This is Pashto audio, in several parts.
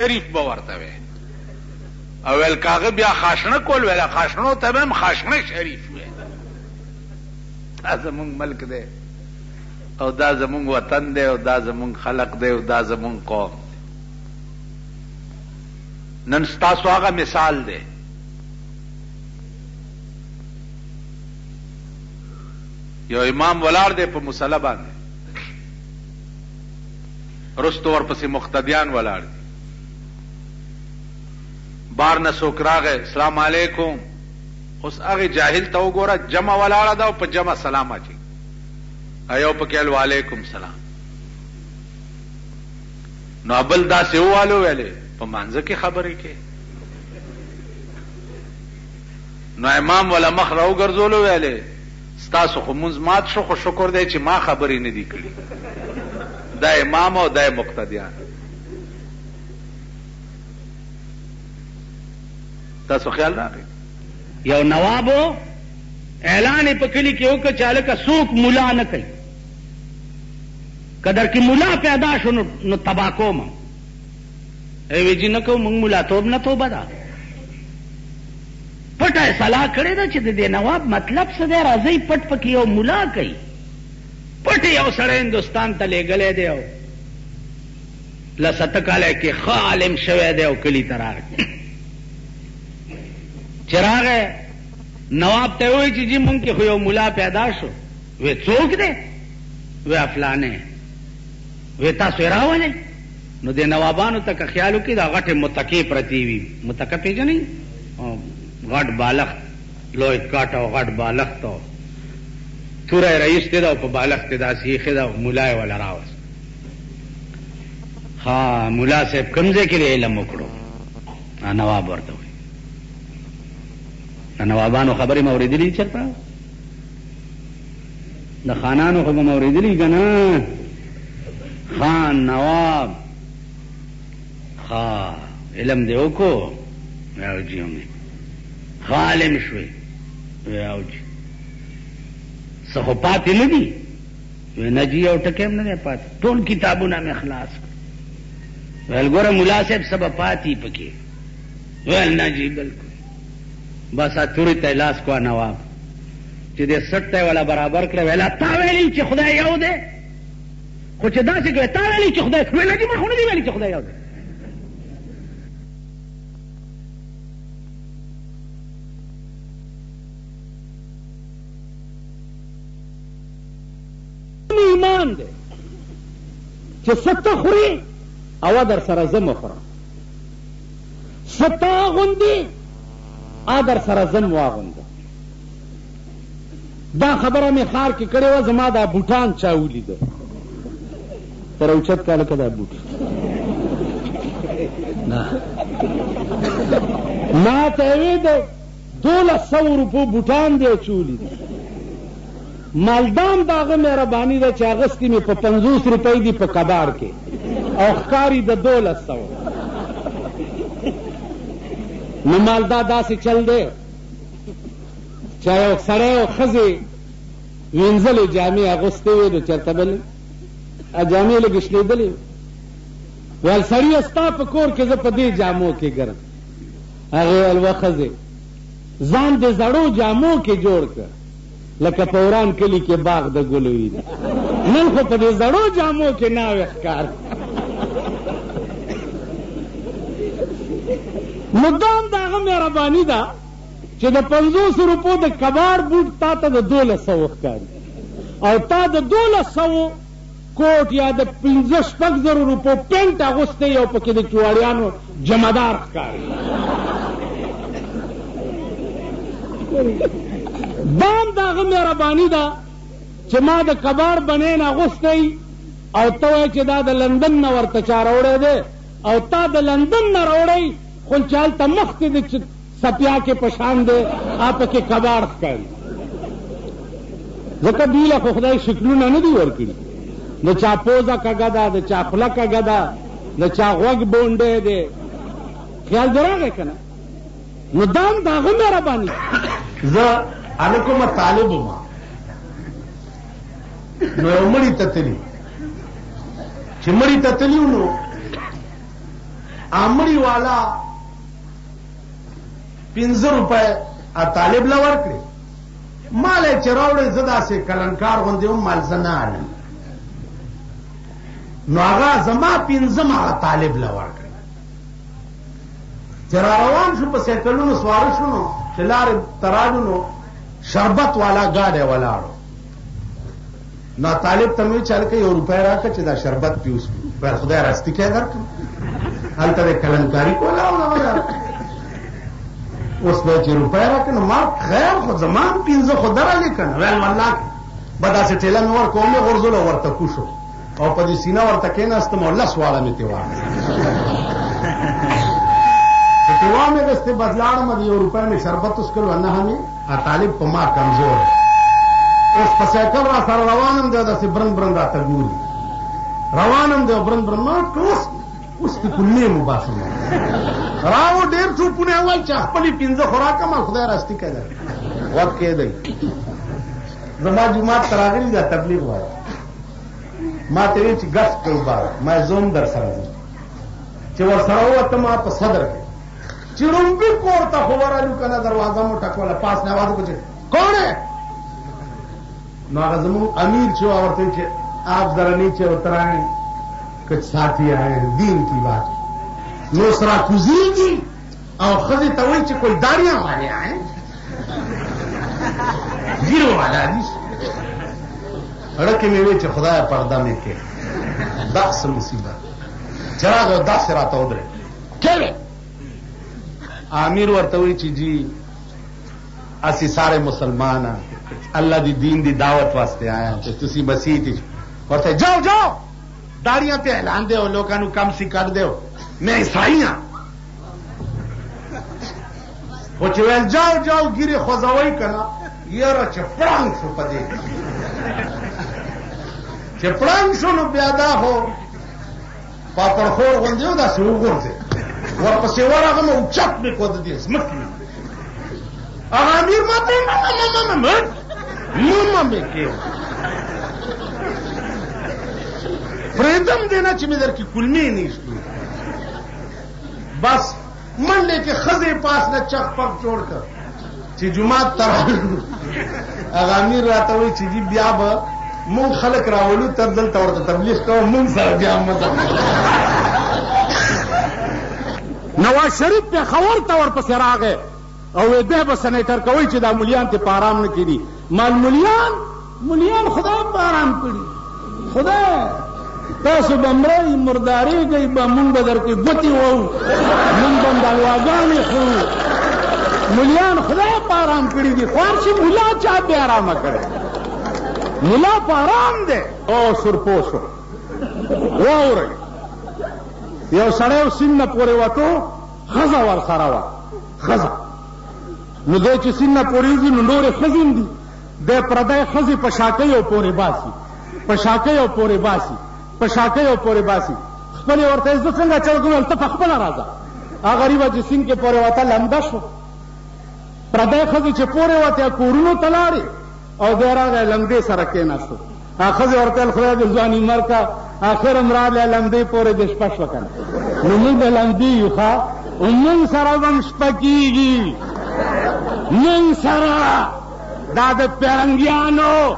شریف به ورته وی او ویل کاغه بیا خاشنه کول ویل خاشنو ته به هم خاشنه شریف وی. دا زمونږ ملک دی او دا زمونږ وطن دی او دا زمونږ خلق دی او دا زمونږ قوم دی. نن ستاسو هغه مثال دی. یو امام ولاړ دی په مصلی باندې، رستو ورپسې مقتدیان ولاړ دي. بار نه څوک راغی السلام علیکم. اوس هغه جاهل ته وګوره جمع ولاړه ده او په جمع سلام اچي، ایو پکې ال وعلیکم سلام. نو ابل دا سیوالو ویلې په مانځه کې خبرې کې. نو امام ولا مخ راو ګرځولو ویلې ستاسو خو منځ مات شو، خو شکر دی چې ما خبرې نه دي کړې. دا امام او دا مقتدیان. تاسو خیال راغی یو نوابو اعلان په کلی کې وکړ چې هلکه څوک ملا نه کوي، قدر کې ملا پیدا شو نو تبا کوم. وی جی نه کوم، موږ ملا توب نه توبه ده. پټه صلاح کړې ده چې د دې نواب مطلب څه دی، راځئ پټ پکې یو ملا کوي. پټ یو سړی هندوستان ته لېږلی دی او لسته کاله کې ښه عالم شوی دی او کلي ته راغی. چې راغی نواب ته ووایي چې جی مونږ کې خو یو ملا پیدا شو. وی څوک دی؟ وی افلانې. وی تاسو یې راولئ. نو د نوابانو ته که خیال وکړي دا غټې متکې پرتې وي. متکه پېژنئ؟ غټ بالښت، لوی کټ او غټ بالښت او توره یې رایستې ده او په بالښت کې داسې ایښې ده او ملا یې وله راوست. ها ملا صاحب کوم ځای کې د علم وکړو؟ نواب ورته وایي. د نوابانو خبرې مې اورېدلي چېرته؟ د خانانو خو به مې اورېدلي که نه؟ خان نواب ها علم دې وکړو؟ او جي همې ښه عالم شوې؟ وی او جي څه خو پاتې نه دي؟ وی نه جي یو ټکی هم نه دی پاتې، ټول کتابونه مې خلاص کړ. ویل ګوره ملا صاحب څه به پاتې پکې؟ ویل نه جي بلکل. بس تورې ته لاس کو نواب چې دې سټ ته والا برابر کړه. ویل تا ویلي چې خدای یو دی، خو چې داسې کوې تا ویلي چې خدای، ویل جي ما خو نه دي ویلي چې خدای یو دی. ایمان دی چې څه ته خوري او در سره زه مه خورم، څه ته اغوندي در سره زم واغونده. دا خبره مې ښار کې کړې وه، زما دا بوټان چا ولیده تر اوچت کاله که دا بوټ ما ته یې وی د 1200 روپو بوټان دی چې ولیده. مالدام د هغه مهرباني ده چې اغستې مې په 50 روپۍ دي په کباړ کې او ښکاري د 1200. نو مالدا داسې چل دی چې یو سړی او ښځې وینځلې جامې اغوستې وې نو چېرته بلې جامې لږې شلېدلې ویل سړیه ستا په کور کې زه په دې جامو کې ګرم. هغې ویل و ښځې ځان د زړو جامو کې جوړ کړه لکه په وران کلي کې باغ د ګلو وي. نن خو په دې زړو جامو کې ناوې ښکار. نو دام د هغه مهرباني ده چې د 50 روپو د کباړ بوټ تا ته د 1200 ښکاري او تا د 1200 کوټ یا د 15-16 روپو پینټ اغوستی او پکې د چواړیانو جمعدار ښکاري. دام د هغه مهرباني ده چې ما د کباړ بنین اغوستی او ته وایې چې دا د لندن نه ورته چا راوړی دی او تا د لندن نه راوړی خو چې هلته مخکې د سپیا کې په شان دی پکې کباړ ښکاري. ځکه دوی له خو خدای شکلونه نه دي ورکړي. د چا پوزه کږه ده، د چا خوله کږه ده، د چا غوږ بونډی دی. خیال دې راغی که نه؟ نو دا هم د هغه مهرباني. زه هلکومه طالب وم، نو یو مړي ته تلي چې مړي ته تلي نو امړي والا 15 روپے طالب لا ورکړي مال یې چراوړې زدا سي کلنکار غوندې هم مال زنه نو هغه زما 15 طالب لا ورکړي چې روان شو په سایکلونو سوار شو نو چې لارې تراجو نو شربت والا گاډی ولاړو نو طالب ته مې چل کې 1 روپۍ راکړه چې دا شربت پیوس پر خدای راستي کې درکړم هلته د کلنکاری کوله اوس به 1 روپۍ راکړه نو ما خیر خو زمان 15 خو درالې کنه ویل والله به داسې ټیله مې ورکوم مې غورځولو ورته کوشو او په دې سینه ورته کېناستم او 10 واړه مې تېوا تېوا مې دستې بدلاړم د 1 روپۍ مې شربت اوس کړو نه همې طالب په ما کمزور اوس په سایکل را سره روانم دی داسې برنګ برنګ راته ګوري روانم دی برنګ برنګ ما اوس دې کلمې مباسم راو ډېر چوپونه وایي چې خپلې 15 خوراکه ما خدای راستي کړه وخت کې دی زما جومات ته راغلي دا تبلیغ وایي ما ته ویل چې ګس کوي بار ما زوم در سره ځم چې ورسره ووتم په صدر کې چې لومبي کور ته خو ورالو که نه دروازه مو ټکوله پاس نه آواز وکړو چې کون ہے نو هغه زموږ امیر چې ورته چې آپ ذرا نیچے اترائیں کچھ ساتھی آئے دین کی بات نو سرا کوزیږي او ښځې ته وایي چې کوئی داڑیاں والے آئے ګیرو والا دي اړه کې مې وی چې خدای پرده مې کې داسې مصیبت چراغ داسې راته ودرې کېوې امیر ورته وی چې جی اسی سارے مسلمان ہیں اللہ دی دین دی دعوت واسطے آئے ہیں تو تسی مسیح تھی ورته جاؤ جاؤ داڑیاں تے اعلان دیو لوگاں نو کم سی کر دیو میں عیسائی ہاں وہ چې ویل جاؤ جاؤ ګیرې خوځوئ که نه یاره چې پړانګ شو په دې چې پړانګ شو نو بیا دا خو پاپړخور غوندې و داسې وغورځېد ورپسې ورغلم او چت مې کړو د دې ځمکې هغه امیر ما ته مما مې کېو پرېږدم دی نه چې مې در کې کلمې نیشتو بس منډې کې ښځې پاس نه چک پک جوړ کړ چې جومات ته راغلو هغه امیر راته وایي چې جی بیا به مونږ خلک راولو ته دلته ورته تبلیغ کوو مونږ سره بیا مزه نواز شریف پېښور ته ورپسې راغی او دی به سنیټر کوئ چې دا مولیان ته په ارام نه کړي مال مولیان خدای په ارام کړي خدای تاسو به مرئ مردارېږئ به مونږ به در کې ګوتې وو مونږ به دلواګانې خورو مولیان خدای په ارام کړي دي خوار چې مولا چا بې ارامه کړی مولا په ارام دی او سرپوشو واورئ یو سړی سیند نه پورې وتو ښځه ورسره وه ښځه نو دی چې سیند نه پورې وځي نو نورې ښځې هم دي دی پردی ښځې په شاکیو پورې باسي په شاکیو پورې باسي په شاکیو پورې باسي خپلې ورته زه څنګه چل کوم ته په خپله راځه هغه غریبه چې سیند کې پورې وته لمده شو پردی ښځې چې پورې وتې کورونو ته لاړې او دی راغی لمدې سره کېناستو هغه ښځې ورته ویل خدای دې ځواني مر کا آخر هم راغلی لمدې پورې دې شپه شوه که نه نو موږ به لمدې یو ښه موږ سره به هم شپه کېږي موږ سره دا د پیرنګیانو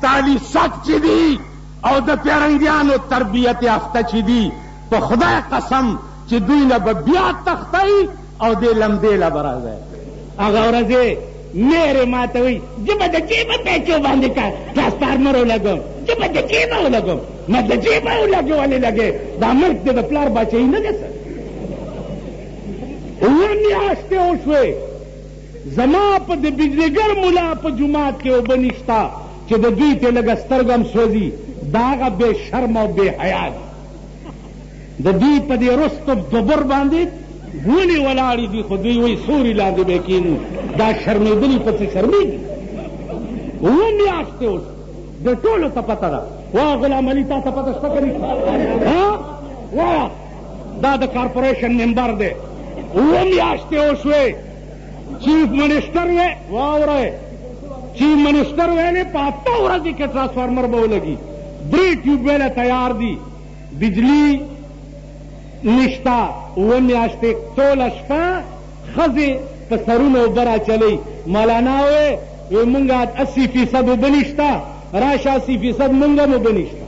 تالیسک چې دي او د پیرنګیانو تربیت یافته چې دي په خدای قسم چې دوی نه به بیا تختئ او دې لمدې له به راځئ هغه ورځې میرې ما ته وایي زه به د جیبه پیچو باندې ټرانسفارمر ولګوم زه به د جیبه ولګوم نه د جیبه ولګې ولې لګې دا ملک دې د پلار باچهي نه دی سر 9 میاشتې وشوې زما په د بجلیګر ملا په جومات کې اوبه نشته چې د دوی ته لږه سترګه هم سوځي دا هغه بې شرم او بې حیا دي د دوی په دې رستو دوبر باندې ونې ولاړې دي خو دوی وایي سوري لاندې به کېنو دا شرمېدلي پسې شرمېږي 9 میاشتې اوس د ټولو ته پته ده وا غلام علي تا ته پته شته که نشته وا دا د کارپوریشن ممبر دی 9 میاشتې وشوې چیف منسٹر وے واورئ چیف منسٹر ویلے په 8 ورځې کې ټرانسفارمر به ولګي 3 ټیوبویله تیار دي بجلی نشتا اوه میاشتې ټوله شپه ښځې په سرونو اوبه راچلوي. مولانا وی مونږه 80% اوبه نشته، راشه 80% مونږ هم اوبه نشته.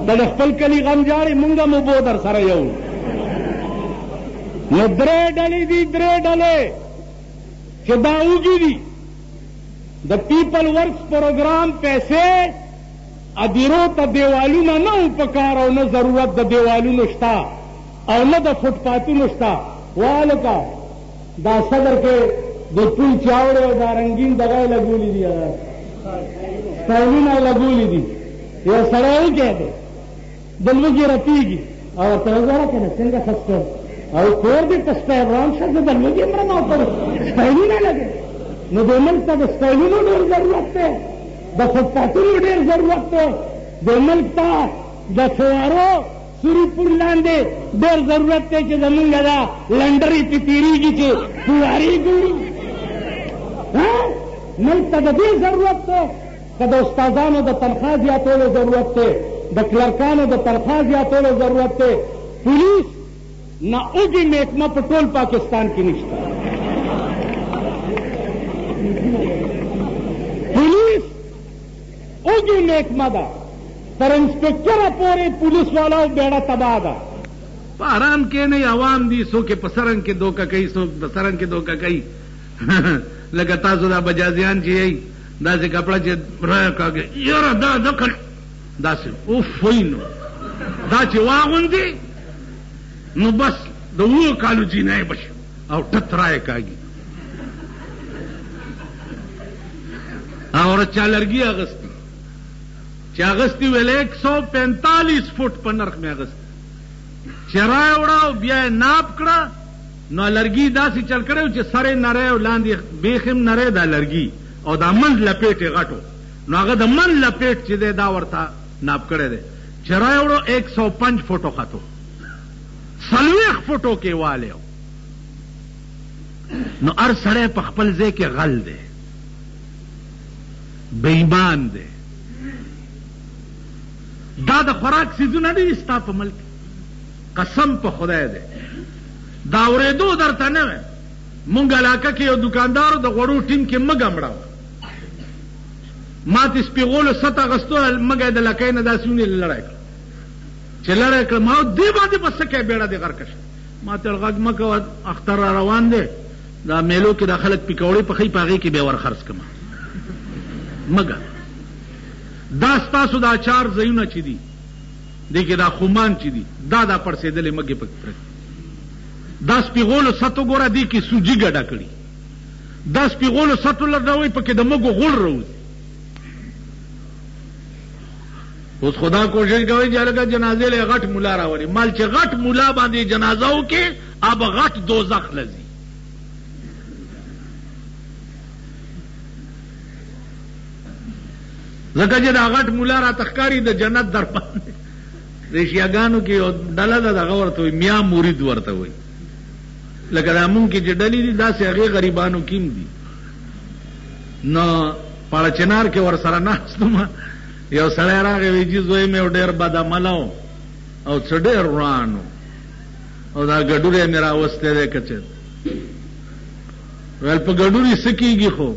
د خپل کلي غم جاړې مونږ هم اوبو در سره یو. نو درې ډلې دي، درې ډلې چې دا اوږي دي. د پیپل ورکس پروګرام پیسې ادیرو ته دیوالونه نه و پکار او نه ضرورت د دیوالونو شته او نه د فوټپاتونو شته. والکه دا صدر کې د پول چاوړې او دا رنګین دغه یې لګولي دي، سټایلونه یې لګولي دي. یو سړی وکړی دی د لوږې رپېږي او ورته وګوره که نه څنګه خسته او کور دې په سټایلان شه، زه د لوږې مرم او پر سټایلونه لګوي. نو د ملک ته د سټایلونو ډېر ضرورت دی، د فوټپاتونو ډېر ضرورت دی، د ملک ته د فوارو سوري پور لاندې ډېر ضرورت دی چې زمونږ دا لنډرې پې تېرېږي چې فوارې ګوري. ملک ته د دې ضرورت دی که د استادانو د تنخوا زیاتولو ضرورت دی، د کلرکانو د تنخوا زیاتولو ضرورت دی. پولیس نه اوږې محکمه په ټول پاکستان کې نشته. پولیس اوږې محکمه ده، تر انسپکټره پورې پولیس والاو بیړه تباه ده. په آرام کې نه عوام دي، څوک په سرنګ کې دوکه کوي، څوک په سرنګ کې دوکه کوي. لکه تاسو دا بجازیان چې یې داسې کپړه چې رایه کاږي یاره دا دکل داسې اوف وایي نو دا چې واغوندي نو بس د 7 کالو جینۍ بشي او ټت رایه کاږي. او چا لرګي اغستی چې اغستی ویل 145 فوټ په نرخ مې اغستی چې رایه وړه او بیا یې ناپ کړه نو لرګي داسې چل کړی چې سر یې نری او لاندې بیخ هم نری دا لرګي او دا منځ لپیټ یې غټو. نو هغه د منځ لپیټ چې دی دا ورته ناپ کړی دی چې رایه وړو 105 فوټو خطو 40 فوټو کې والی. نو هر سړی په خپل ځای کې غل دی، بېایمان دی. دا د خوراک څیزونه نه دي ستا په ملک، قسم په خدای دی. دا اورېدو درته نه وی. مونږ علاقه کې یو دکاندارو د غوړو ټیم کې مږه مړه وه، ما ته سپېغولو ست اغستو مږه د لکۍ نه داسې ونې لړی کړه چې لړی کړه ما دې باندې به څه کوې بیړه دې غرقه شه. ما ته غږ مه کوه، اختر را روان دی، دا میلو کې دا خلک پکوړې پخوي په هغې کې بیا ور خرڅ کړم. مږه دا ستاسو د اچار ځایونه چې دي دې کې دا خومان چې دي دا پړسېدلې مږې پکې پرتې. دا سپېغولو ستو ګوره دې کې سوجي ګډه کړي، دا سپېغولو ستو لرنوئ پکې د مږو غوړ راوځي. اوس خدا کوشش کوي چې هلکه جنازې له غټ ملا راولي. مال چې غټ ملا باندې جنازه وکړي اب غټ دوزخ لځي. ځکه چې دا غټ ملا راته ښکاري د جنت در باندې. د شیعګانو کې یو ډله ده دغه ورته وایي میا مرید ورته وایي. لکه دا مونږ کې چې ډلې دي داسې هغې غریبانو کې هم دي. نو پاړه چنار کې ورسره ناست وم، یو سړی راغی وایي چې زوی مې ډېر بد عمله و او څه ډېر روان و او دا ګډوری مې راوستی دی که چېرته. ویل په ګډوري څه کېږي خو